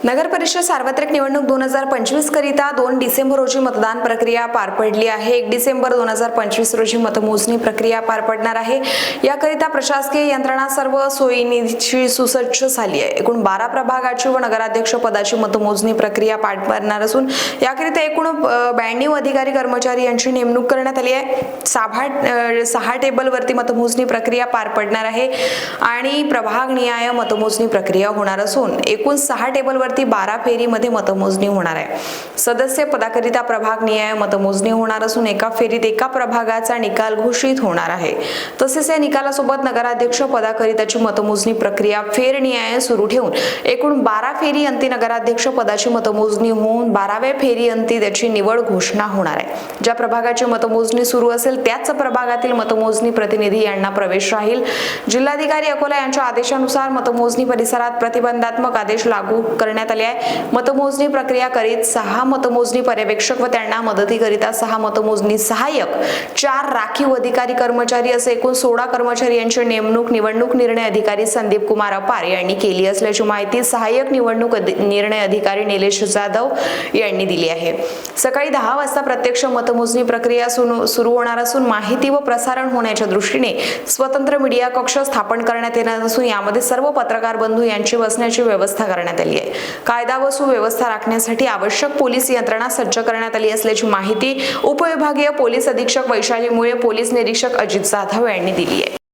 नगर परिषद सार्वत्रिक निवडणूक 2025 करिता 2 डिसेंबर रोजी मतदान प्रक्रिया पार पडली आहे। 1 डिसेंबर 2025 रोजी मतमोजणी प्रक्रिया पार पडणार आहे। याकरिता प्रशासकीय यंत्रणा सर्व सोयींची सुसज्ज झाली आहे। एकूण 12 प्रभागाची व नगराध्यक्ष पदाची मतमोजणी प्रक्रिया पार पडणार असून याकरिता एकूण 92 अधिकारी कर्मचारी यांची नेमणूक करण्यात आली आहे। 6 टेबलवरती मतमोजणी प्रक्रिया पार पडणार आहे आणि प्रभाग निहाय मतमोजणी प्रक्रिया होणार असून एकूण 6 टेबलवरती 12 फेरीमध्ये मतमोजणी होणार आहे। सदस्य पदाकरिता प्रभाग निहाय मतमोजणी होणार असून एका फेरीत एका प्रभागाचा निकाल घोषित होणार आहे। तसेच या निकालासोबत नगराध्यक्ष पदाकरिताची मतमोजणी प्रक्रिया फेरनिहाय सुरू ठेवून एकूण 12 फेरी अंती नगराध्यक्ष पदाची मतमोजणी होऊन 12व्या फेरी अंती त्याची निवड घोषणा होणार आहे। ज्या प्रभागाची मतमोजणी सुरू असेल त्याच प्रभागातील मतमोजणी प्रतिनिधी यांना प्रवेश राहील। जिल्हाधिकारी अकोला यांच्या आदेशानुसार मतमोजणी परिसरात प्रतिबंधात्मक आदेश लागू करण्यात आले आहे। मतमोजणी प्रक्रिया करीत 6 मतमोजणी पर्यवेक्षक व त्यांना मदतीकरिता 6 मतमोजणी सहाय्यक, 4 राखीव अधिकारी कर्मचारी असे एकूण 16 कर्मचारी यांची नेमणूक निवडणूक निर्णय अधिकारी संदीप कुमार अपार यांनी केली असल्याची माहिती सहाय्यक निवडणूक निर्णय अधिकारी निलेश जाधव यांनी दिली आहे। सकाळी 10 वाजता प्रत्यक्ष मतमोजणी प्रक्रिया सुरू होणार असून माहिती व प्रसारण होण्याच्या दृष्टीने स्वतंत्र मीडिया कक्ष स्थापन करण्यात येणार असून यामध्ये सर्व पत्रकार बंधू यांची बसण्याची व्यवस्था करण्यात आली आहे। कायदा व सुव्यवस्था राखण्यासाठी आवश्यक पोलीस यंत्रणा सज्ज करण्यात आली असल्याची माहिती उपविभागीय पोलीस अधीक्षक वैशाली मुळे, पोलीस निरीक्षक अजित जाधव यांनी दिली आहे।